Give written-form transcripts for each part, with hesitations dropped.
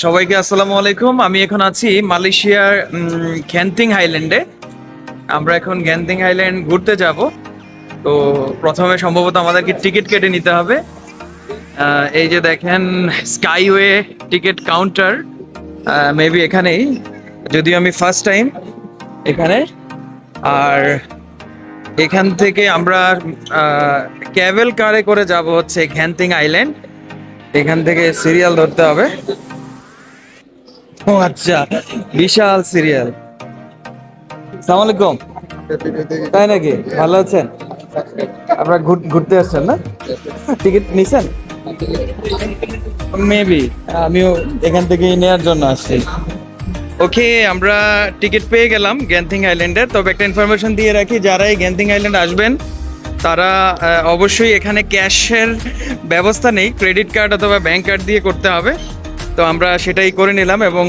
সবাইকে আসসালামু আলাইকুম। আমি এখন আছি মালয়েশিয়ার গ্যান্তিং হাইল্যান্ডে। আমরা এখন গ্যান্তিং হাইল্যান্ড ঘুরতে যাব। তো প্রথমে সম্ভবত আমাদেরকে টিকিট কেটে নিতে হবে। এই যে দেখেন স্কাইওয়ে টিকিট কাউন্টার, মেবি এখানেই, যদিও আমি ফার্স্ট টাইম এখানে। আর এখান থেকে আমরা ক্যাভেল কারে করে যাব হচ্ছে গ্যান্তিং আইল্যান্ড। এখান থেকে সিরিয়াল ধরতে হবে। ও আচ্ছা, বিশাল সিরিয়াল। সালাম আলাইকুম। তাই নাকি? ভালো আছেন? আপনারা ঘুরতে আসছেন না? টিকিট নিছেন? মেবি আমিও এখান থেকেই নেওয়ার জন্য আসছি। ওকে, আমরা টিকিট পেয়ে গেলাম গ্যান্তিং আইল্যান্ডের। তবে একটা ইনফরমেশন দিয়ে রাখি, যারা এই গ্যান্তিং আইল্যান্ড আসবেন তারা অবশ্যই এখানে ক্যাশের ব্যবস্থা নেই, ক্রেডিট কার্ড অথবা ব্যাংক কার্ড দিয়ে করতে হবে। তো আমরা সেটাই করে নিলাম এবং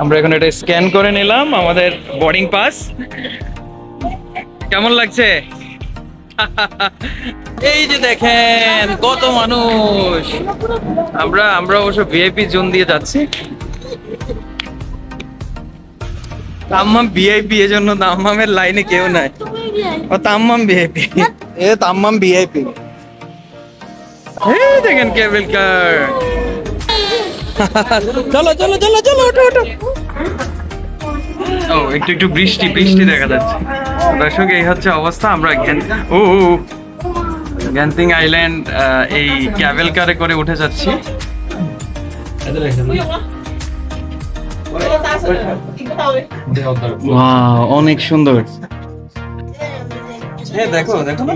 আমরা এখন এটা স্ক্যান করে নিলাম আমাদের বোর্ডিং পাস। কেমন লাগছে? এই যে দেখেন কত মানুষ। আমরা অবশ্য ভিআইপি জোন দিয়ে যাচ্ছি। তাম্মাম ভিআইপি, এজন্য তাম্মামের লাইনে কেউ নাই। ও তাম্মাম ভিআইপি, তাম্মাম ভিআইপি। এই দেখেন কেবল কার। চলো চলো চলো চলো, ওঠো ওঠো। ও একটু একটু বৃষ্টি বৃষ্টি দেখা যাচ্ছে। দর্শক, এই হচ্ছে অবস্থা। আমরা গ্যান্তিং আইল্যান্ড এই ক্যাভেল কারে করে উঠে যাচ্ছি। অনেক সুন্দর। হ্যাঁ দেখো দেখো না।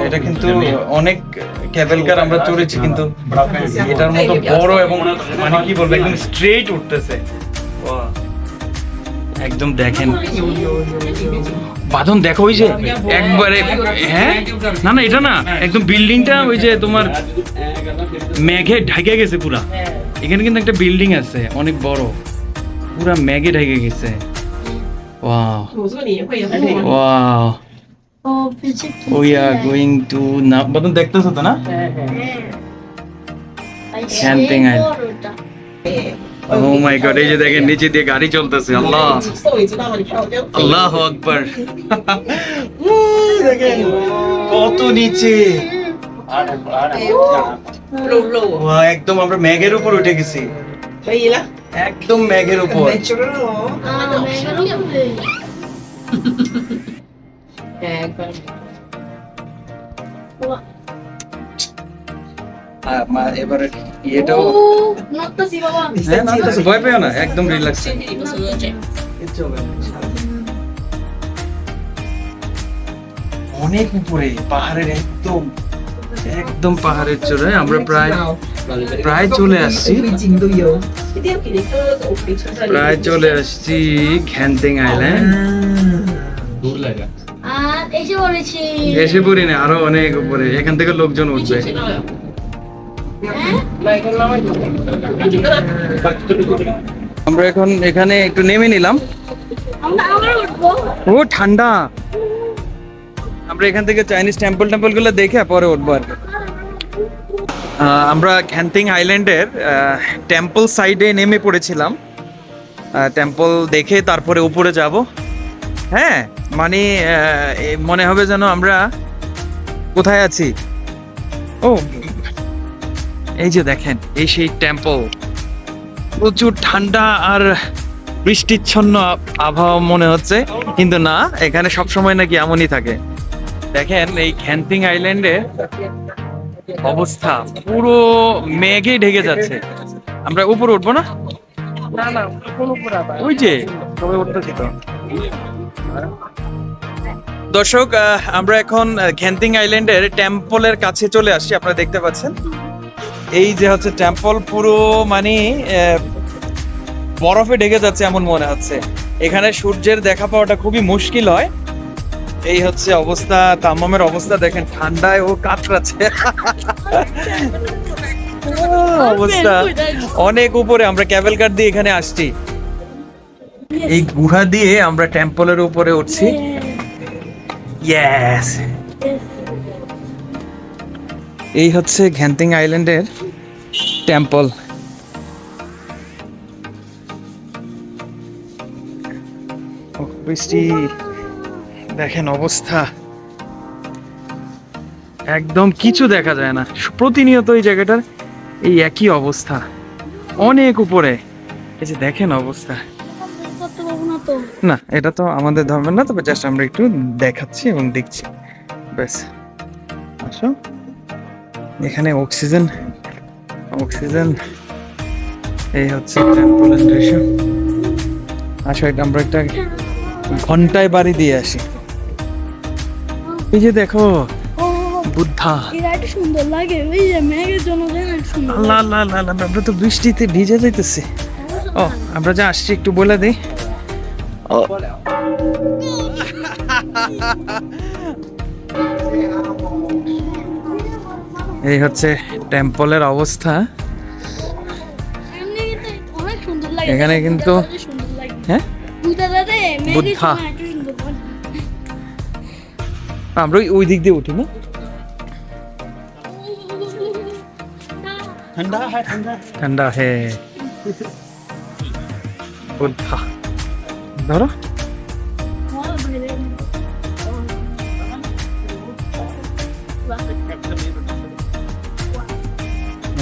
এটা কিন্তু অনেক ক্যাবেল কার আমরা চড়েছি, কিন্তু এটার মতো বড় এবং মানে কি বলবো, একদম স্ট্রেট উঠতেছে। একদম দেখেন বাঁধন, দেখো ওই যে একবারে। হ্যাঁ না না, এটা না, একদম বিল্ডিংটা ওই যে তোমার মেঘে ঢাকে গেছে পুরা। এখানে কিন্তু একটা বিল্ডিং আছে অনেক বড়, পুরা মেঘে ঢাকে গেছে। Wow wow. We are going to now. বাদন দেখতেছো তো না? Genting Island. Oh my god, এই যে দেখেন নিচে দিয়ে গাড়ি চলতেছে। আল্লাহ আল্লাহু আকবার। দেখেন কত নিচে। একদম আমরা মেঘের উপর উঠে গেছি, একদম মেঘের উপর। এবারে এটাও ভয় পেও না, একদম রিল্যাক্স। অনেক উপরে পাহাড়ের, একদম একদম পাহাড়ের চূড়ায় আমরা প্রায় চলে আসছি। প্রায় চলে আসছি গ্যান্তিং আইল্যান্ড। এসে পড়ি না, আরো অনেক উপরে। এখান থেকে লোকজন উঠবে। আমরা এখন এখানে একটু নেমে নিলাম। ও ঠান্ডা। আমরা এখান থেকে চাইনিজ টেম্পল গুলো দেখে পরে উঠবো আর কি। আমরা গ্যান্তিং আইল্যান্ডের টেম্পল সাইডে নেমে পড়েছিলাম। টেম্পল দেখে তারপরে উপরে যাব। হ্যাঁ মানে মনে হবে যেন আমরা কোথায় আছি। ও এই যে দেখেন, এই সেই টেম্পল। প্রচুর ঠান্ডা আর বৃষ্টিচ্ছন্ন আবহাওয়া মনে হচ্ছে, কিন্তু না, এখানে সবসময় নাকি এমনই থাকে। দেখেন এই গ্যান্তিং আইল্যান্ডের অবস্থা, পুরো মেঘে ঢেকে যাচ্ছে। আমরা উপরে উঠবো না? ওই যে সবাই উঠতেছি তো। দর্শক, আমরা এখন গ্যান্তিং আইল্যান্ডের টেম্পলের কাছে চলে আসছি। আপনারা দেখতে পাচ্ছেন এই যে হচ্ছে টেম্পল, পুরো মানে বরফে ঢেকে যাচ্ছে এমন মনে হচ্ছে। এখানে সূর্যের দেখা পাওয়াটা খুবই মুশকিল হয়। এই হচ্ছে অবস্থা। তাম্মামের অবস্থা দেখেন, ঠান্ডায় ও কাতরাচ্ছে। অবস্থা অনেক উপরে। আমরা ক্যাবেল কার দিয়ে এখানে আসছি। এই গুহা দিয়ে আমরা টেম্পলের উপরে উঠছি। ইয়েস, এই হচ্ছে গ্যান্টিং আইল্যান্ডের টেম্পল। বৃষ্টি, দেখেন অবস্থা, একদম কিছু দেখা যায় না। প্রতিনিয়ত এই জায়গাটার এই একই অবস্থা, অনেক উপরে। এই যে দেখেন অবস্থা। না, এটা তো আমাদের ধর্মের না, তবে জাস্ট আমরা একটু দেখাচ্ছি এবং দেখছি, ব্যাস। আসো, এখানে অক্সিজেন, অক্সিজেন, এই হচ্ছে টেম্পলের দৃশ্য। আসো, এটা আমরা একটা ঘন্টায় বাড়ি দিয়ে আসি। এই যে দেখো বুদ্ধা, সুন্দর লাগে, ওই যে মেঘের জন্য সুন্দর। আল্লাহ আল্লাহ আল্লাহ আল্লাহ, আমরা তো বৃষ্টিতে ভিজে যাইতেছি। ও, আমরা যা আসছি একটু বলে দিই। ও, এই হচ্ছে টেম্পলের অবস্থা। অনেক সুন্দর লাগে এখানে কিন্তু সুন্দর লাগে। হ্যাঁ, বুদ্ধা। আমরা ওই দিক দিয়ে উঠি না? ঠান্ডা হে বুদ্ধা, ধরো।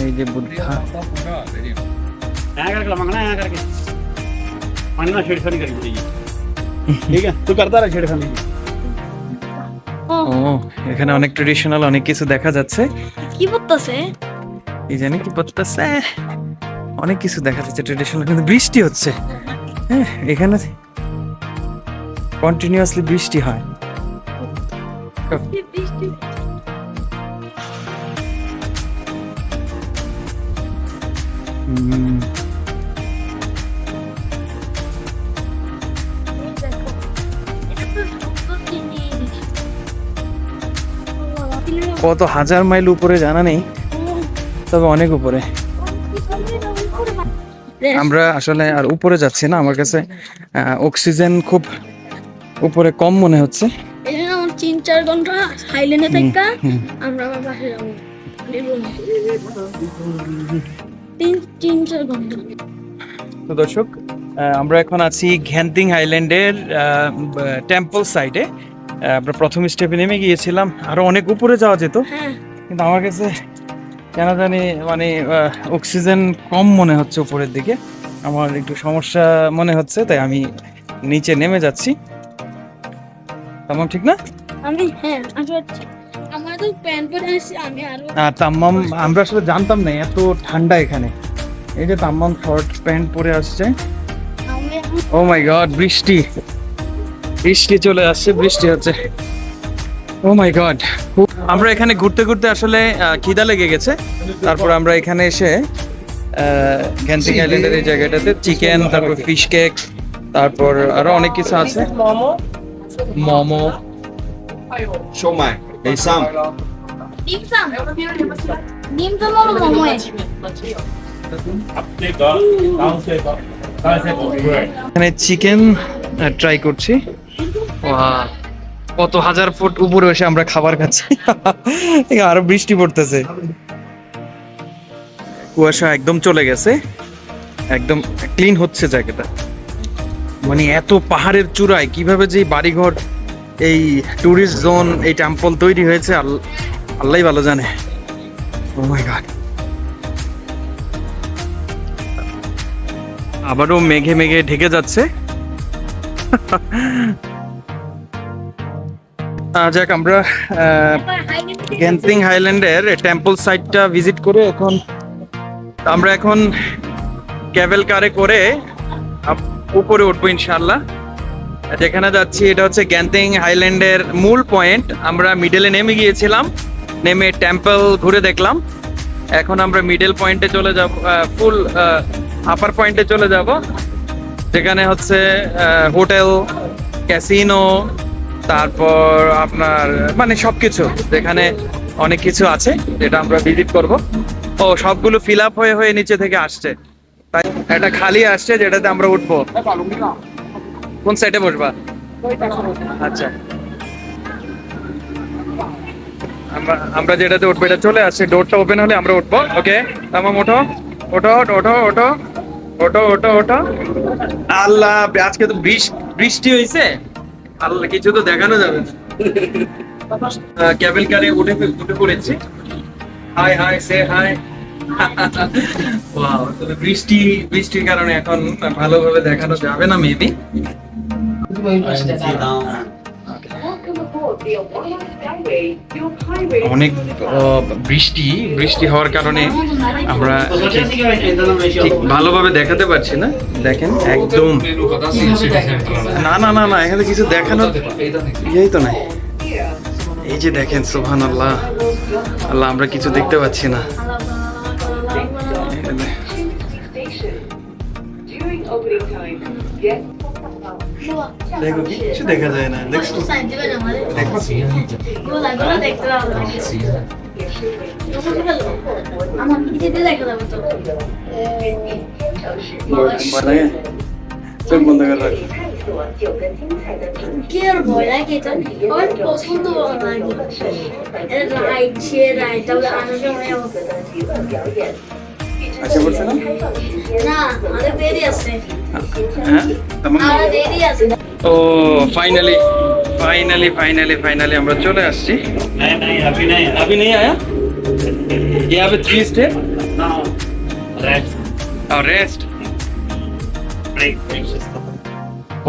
এই যে বুদ্ধা, ও এখানে অনেক ট্রেডিশনাল অনেক কিছু দেখা যাচ্ছে। কি করতেছে? এই জানি কি করতেছে, অনেক কিছু দেখা যাচ্ছে ট্রেডিশনাল, কিন্তু বৃষ্টি হচ্ছে। হ্যাঁ, এখানে কন্টিনিউয়াসলি বৃষ্টি হয়। হুম, কত হাজার মাইল উপরে জানা নেই, তবে অনেক উপরে। আমরা আসলে আর উপরে যাচ্ছি না, আমার কাছে অক্সিজেন খুব উপরে কম মনে হচ্ছে। এই জন্য আমার 3-4 ঘন্টা হাইল্যান্ডে থাকা আমরা আবার বাসে যাবো। 3-4 ঘন্টা। তো দর্শক, আমরা এখন আছি গ্যান্টিং আইল্যান্ডের টেম্পল সাইডে। আমরা প্রথম স্টেপে নেমে গিয়েছিলাম, আরো অনেক উপরে যাওয়া যেত, হ্যাঁ, কিন্তু আমার কাছে কেন জানি মানে অক্সিজেন কম মনে হচ্ছে উপরের দিকে। আমার একটু সমস্যা মনে হচ্ছে, তাই আমি নিচে নেমে যাচ্ছি। তামাম ঠিক না? আমার তো প্যান্ট পরে আসছি, আমি আরো তাম্মাম, আমরা আসলে জানতাম না এত ঠান্ডা এখানে। এই যে তাম্মাম শর্ট প্যান্ট পরে আসছে। ও মাই গড, বৃষ্টি, বৃষ্টি চলে আসছে, বৃষ্টি হচ্ছে। ও মাই গড, আমরা এখানে ঘুরতে ঘুরতে আসলে খিদা লেগে গেছে। তারপর আমরা এখানে এসে গ্যান্টিং আইল্যান্ডের এই জায়গাটাতে চিকেন, তারপর ফিশ কেক, তারপর আরো অনেক কিছু আছে, মোমো, Shomai. Hey Sam. ডিম তো মোমো এখানে চিকেন ট্রাই করছি। ওয়াও, কত হাজার ফুট উপরে এসে আমরা খাবার খাচ্ছি। আরো বৃষ্টি পড়তেছে, কুয়াশা একদম চলে গেছে, একদম ক্লিন হচ্ছে জায়গাটা। মানে এত পাহাড়ের চূড়ায় কিভাবে যে বাড়িঘর, এই টুরিস্ট জোন, এই টেম্পল তৈরি হয়েছে, আল্লাহই ভালো জানে। ও মাই গড, আবারও মেঘে মেঘে ঢেকে যাচ্ছে। যাক, আমরা গ্যান্টিং হাইল্যান্ডের টেম্পল সাইটটা ভিজিট করে এখন আমরা ক্যাবেল কারে করে উপরে উঠবো ইনশাল্লাহ। যেখানে যাচ্ছি এটা হচ্ছে গ্যান্টিং হাইল্যান্ডের মূল পয়েন্ট। আমরা মিডলে নেমে গিয়েছিলাম, নেমে টেম্পল ঘুরে দেখলাম। এখন আমরা মিডল পয়েন্টে চলে যাব, ফুল আপার পয়েন্টে চলে যাব, যেখানে হচ্ছে হোটেল, ক্যাসিনো, তারপর আপনার মানে সবকিছু, যেখানে অনেক কিছু আছে যেটা আমরা ভিজিট করব। ও সবগুলো ফিল আপ হয়ে হয়ে নিচে থেকে আসছে, তাই একটা খালি আসছে যেটাতে আমরা উঠবো। কোন সাইডে বসবা? আচ্ছা, আমরা যেটাতে উঠবো এটা চলে আসছে, ডোরটা ওপেন হলে আমরা উঠবো। ওকে তামাম, ওঠো ওঠো ওঠো ওঠো ওঠো ওঠো ওঠো। আল্লাহ, আজকে তো বৃষ্টি হয়েছে, আল্লাহ কিছু তো দেখানো যাবে না। ক্যাবেল কারে উঠে পড়েছি। হাই হাই, সে হাই। ওয়াও, তবে বৃষ্টির কারণে এখন ভালোভাবে দেখানো যাবে না মেবি। অনেক বৃষ্টি হওয়ার কারণে আমরা ঠিক ভালোভাবে দেখাতে পারছি না। দেখেন একদম, না না না না, এখানে কিছু দেখানো ইয়েই তো নাই। এই যে দেখেন, সুবহানাল্লাহ, আল্লাহ, আমরা কিছু দেখতে পাচ্ছি না। দেখো, কিছু দেখা যায় না। দেখছো? চোখ বন্ধ করে রাখ। কি আর ভয় লাগে, এটা আমার পছন্দ লাগে। এটা রাইড, সে রাইড, তাহলে আসার সময় আচ্ছা, বলছে না? না, আমাদের দেরি আছে। হ্যাঁ, তামাম। আমাদের দেরি আছে। ও ফাইনালি আমরা চলে আসছি। नहीं अभी नहीं अभी नहीं आया? यहाँ पे 3 स्टे और रेस्ट। ब्रेक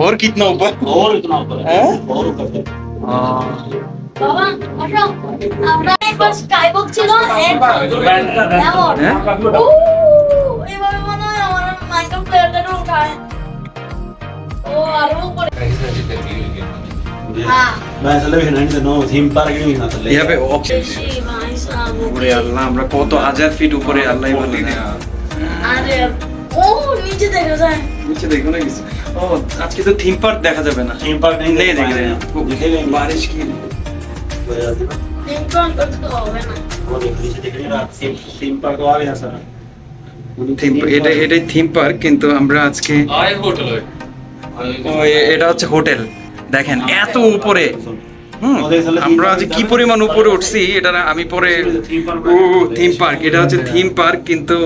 और कितना ऊपर? और इतना ऊपर है हैं? और ऊपर है। বাবা, আসো। আমরা একবার স্কাইবক ছিল, একবার এমন। হ্যাঁ? এভাবে মনে হয় আমার মাইক্রো প্লেয়ারটা উঠায়। ও আরো উপরে। হ্যাঁ। मैं चले भी नहीं नो थीम पार्क नहीं ना चले यहाँ पे ऑप्शन। বেশি ভাই সাহেব। ওরে আল্লাহ, আমরা কত হাজার ফিট উপরে, আল্লাহই বলে না। আরে ও নিচে দেখা যায়। নিচে দেখো না কিছু। ও, আজকে তো থিম পার্ক দেখা যাবে না। थीम पार्क नहीं नहीं देख रहे हैं। दिखेगा ही नहीं। बारिश की ইনকাম করতে তো হবে না। वो देख नीचे दिख रही है थीम पार्क तो आ गया सर এটাই থিম পার্ক, কিন্তু আমরা আজকে এটা হচ্ছে হোটেল। দেখেন এত উপরে। আমরা আজ কি পরিমাণ উপরে উঠছি, এটা আমি পরে। থিম পার্ক, এটা হচ্ছে থিম পার্ক, কিন্তু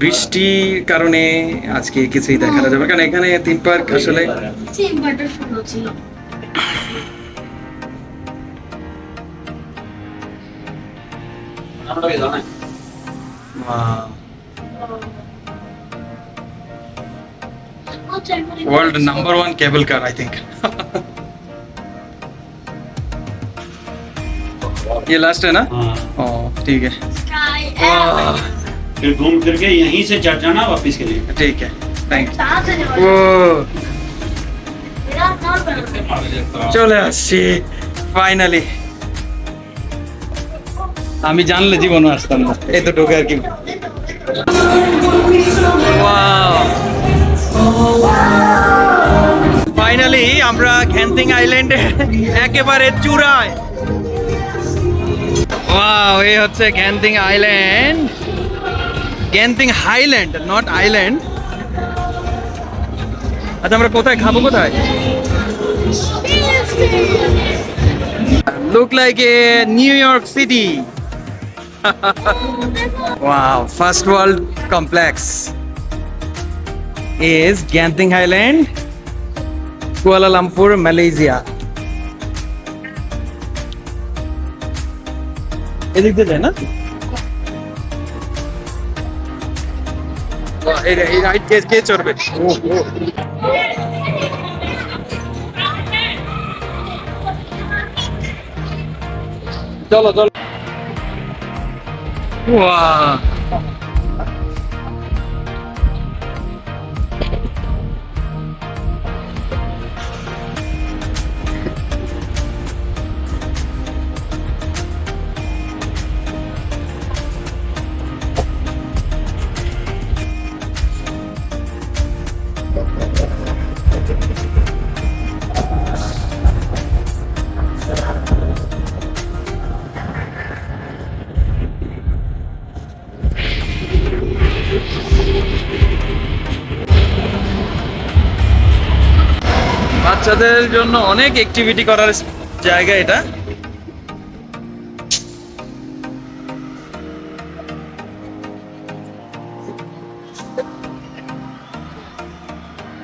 বৃষ্টির কারণে আজকে কিছুই দেখা যাবে, কারণ এখানে থিম পার্ক আসলে সিম্বাটা সুন্দর ছিল। हम लोग इधर ना world number 1 cable car, I think. ये लास्ट है ना? हाँ ओ ठीक है। স্কাই वाह, फिर घूम फिर के यहीं से चढ़ जाना वापस के लिए ठीक है, थैंक তাড়াতাড়ি यू। ও, এরা না চলে আসছি ফাইনালি। আমি জানলে জীবনও আসতাম না, এই তো ঢোকে আর কি। ফাইনালি আমরা গ্যান্তিং আইল্যান্ডে একেবারে চূড়ায়। ওয়াও, এই হচ্ছে Genting island, Genting highland, not island. আচ্ছা, আমরা কোথায় খাবো, কোথায়? Look like a New York City. Wow, first world complex is Genting Highland, Kuala Lumpur, Malaysia. এদিক দিয়ে যায় না? এই রাইট কে চড়বে? চলো চলো। Wow. বাচ্চাদের জন্য অনেক অ্যাক্টিভিটি করার জায়গা এটা।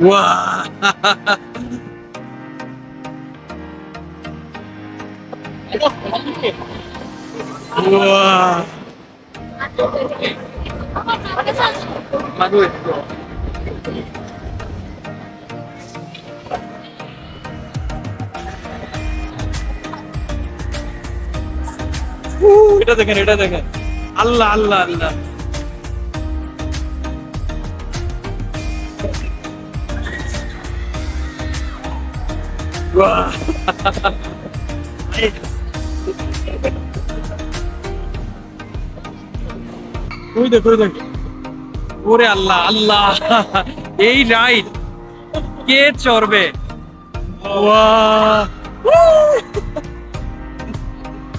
Wow. Wow. এটা দেখেন, এটা দেখেন, আল্লাহ আল্লাহ আল্লাহ। Wow. ওই দেখ, ওই দেখ, ওরে আল্লাহ আল্লাহ, এই রাইড কে চড়বে?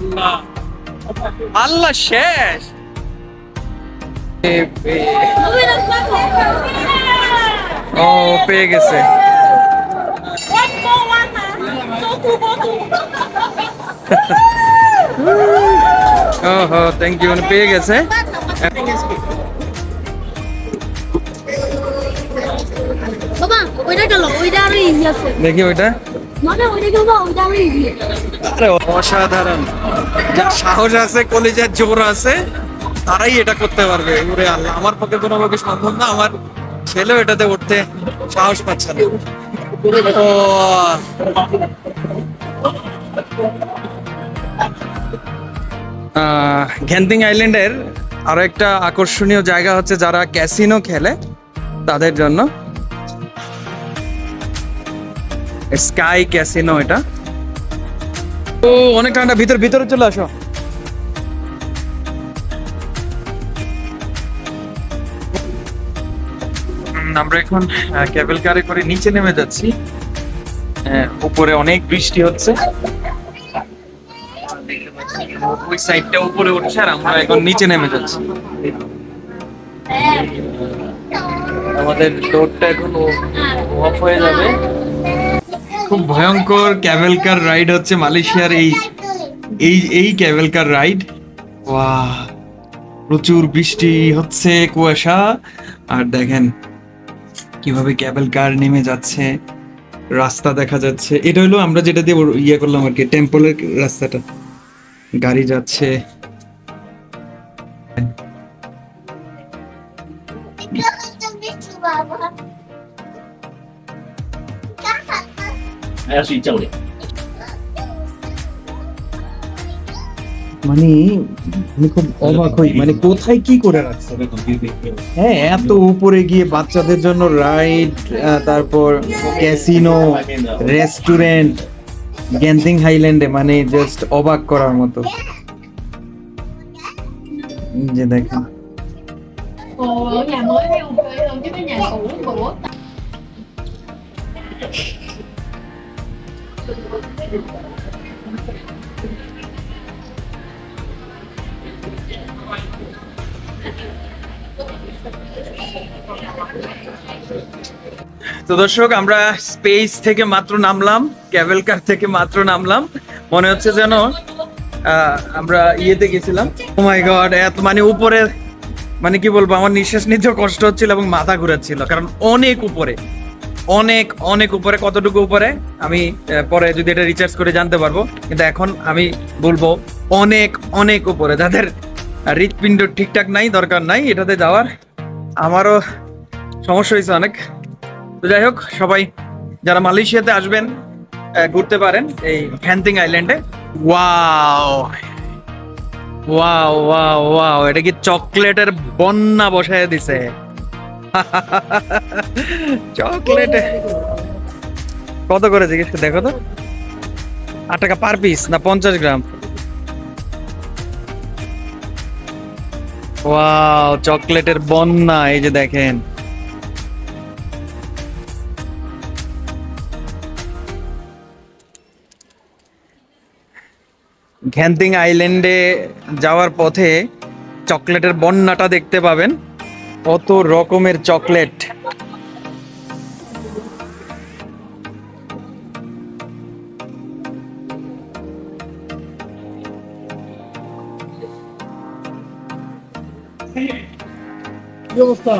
আল্লাহ আল্লাহ, শেষ। ও পেয়ে গেছে। ওহো, থ্যাংক ইউ, পেয়ে গেছে। বাবা ওইটা গেল, ওইটা আরো ইজি আছে। দেখি ওইটা। মানে ওইটা গেল, ওইটা আরো ইজি। আরে অসাধারণ, যার সাহস আছে, কলিজার জোর আছে, তারাই এটা করতে পারবে। ওরে আল্লাহ, আমার পক্ষে কোনো পক্ষে সম্ভব না, আমার ছেলেও এটাতে উঠতে সাহস পাচ্ছে না। ও গ্যান্টিং আইল্যান্ডের আরো একটা আকর্ষণীয় জায়গা হচ্ছে যারা ক্যাসিনো খেলে তাদের জন্য, স্কাই ক্যাসিনো। এটা ও অনেক ঠান্ডা, ভিতরে চলে আসো। আমরা এখন কেবল কারে করে নিচে নেমে যাচ্ছি। উপরে অনেক বৃষ্টি হচ্ছে, ওই সাইডটা উপরে উঠছে, আর আমরা এখন নিচে নেমে যাচ্ছি। আমাদের ডোরটা এখন অফ হয়ে যাবে। খুব ভয়ঙ্কর ক্যাবেল কার রাইড হচ্ছে মালয়েশিয়ার এই ক্যাবেল কার রাইড। ওয়াও, প্রচুর বৃষ্টি হচ্ছে, কুয়াশা, আর দেখেন কিভাবে ক্যাবেল কার নেমে যাচ্ছে, রাস্তা দেখা যাচ্ছে। এটা হলো আমরা যেটা দিয়ে ইয়ে করলাম আর কি, টেম্পলের রাস্তাটা, গাড়ি যাচ্ছে। ऐसी चौड़े মানে আমি খুব অবাক হই, মানে কোথায় কি করে রাখছে। হ্যাঁ, এত উপরে গিয়ে বাচ্চাদের জন্য রাইড, তারপর ক্যাসিনো, রেস্টুরেন্ট গ্যান্টিং হাইল্যান্ডে, মানে জাস্ট অবাক করার মতো। যে দেখেন Ồ, ở nhà mới hay ok hơn chứ cái nhà cũ của. তো দর্শক, আমরা স্পেস থেকে মাত্র নামলাম, ক্যাবেল কার থেকে মাত্র নামলাম, মনে হচ্ছে যেন আমরা ইয়েতে গেছিলাম। ও মাই গড, এত মানে উপরে, মানে কি বলবো, আমার নিঃশ্বাস নিতেও কষ্ট হচ্ছিল এবং মাথা ঘুরাচ্ছিল, কারণ অনেক উপরে, অনেক অনেক উপরে। কতটুকু উপরে আমি পরে যদি এটা রিচার্জ করে জানতে পারবো, কিন্তু এখন আমি বলবো অনেক অনেক উপরে। যাদের হৃৎপিণ্ড ঠিকঠাক নাই, দরকার নাই এটাতে যাওয়ার। আমারও সমস্যা হয়েছে অনেক। তো যাই হোক, সবাই যারা মালয়েশিয়াতে আসবেন ঘুরতে পারেন এই গ্যান্টিং আইল্যান্ডে। ওয়াও ওয়াও ওয়াও ওয়াও, এটা কি চকলেটের বন্যা বসায় দিছে। চকলেট কত করে জিজ্ঞেস করে দেখো তো, 8 টাকা পার পিস না 50 গ্রাম? ওয়াও, চকলেটের বন্যা, এই যে দেখেন। গ্যান্টিং আইল্যান্ডে যাওয়ার পথে চকলেটের বন্যাটা দেখতে পাবেন, কত রকমের চকলেট। কি অবস্থা?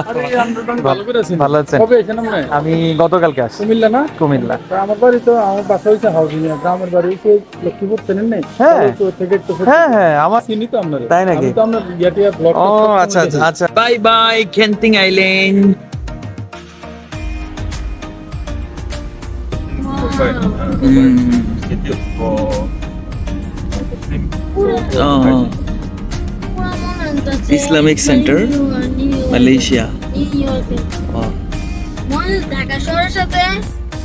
আরে আমরা ভালো করে আছি। ভালো আছেন? কবে এখানে মনে হয়? আমি গতকালকে আসছি কুমিল্লা না? কুমিল্লা। তা আমার বাড়ি তো আমার বাসা হয়েছে হাউজিং এ। গ্রামের বাড়ি হয়েছে লক্ষ্মীপুর, চেনেন নাই? হ্যাঁ। তো থেকে একটু হ্যাঁ হ্যাঁ আমার চিনি তো আপনার। তাই নাকি? আমি তো আপনার ইয়াটিয়া ব্লগ ও আচ্ছা আচ্ছা আচ্ছা bye bye Kenting island. Islamic Center, Malaysia. Dhaka শহরের সাথে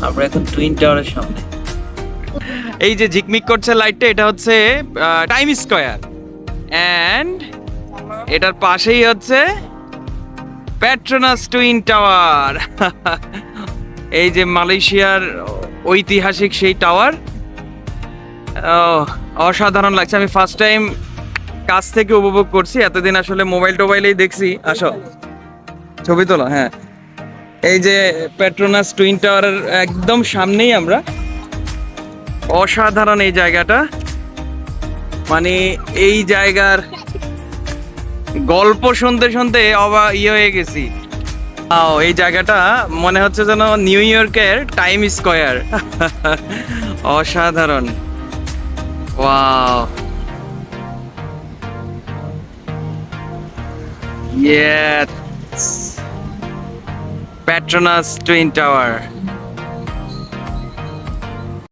আমরা এখন টুইন টাওয়ারের সামনে। এই যে ঝিকমিক করছে লাইটটা, এটা হচ্ছে টাইম স্কয়ার এন্ড এটার পাশেই হচ্ছে পেট্রোনাস টুইন টাওয়ার। এই যে মালয়েশিয়ার ঐতিহাসিক সেই টাওয়ার, অসাধারণ লাগছে। আমি ফার্স্ট টাইম কাছ থেকে উপভোগ করছি, এতদিন আসলে মোবাইল টোবাইলেই দেখছি। আসো ছবি তোলা। হ্যাঁ এই যে পেট্রোনাস টুইন টাওয়ারের একদম সামনেই আমরা। অসাধারণ এই জায়গাটা, মানে এই জায়গার গল্প শুনতে শুনতে হয়ে গেছি। এই জায়গাটা মনে হচ্ছে যেন নিউ ইয়র্কের টাইম স্কয়ার। অসাধারণ। Wow, yes, Petronas twin tower.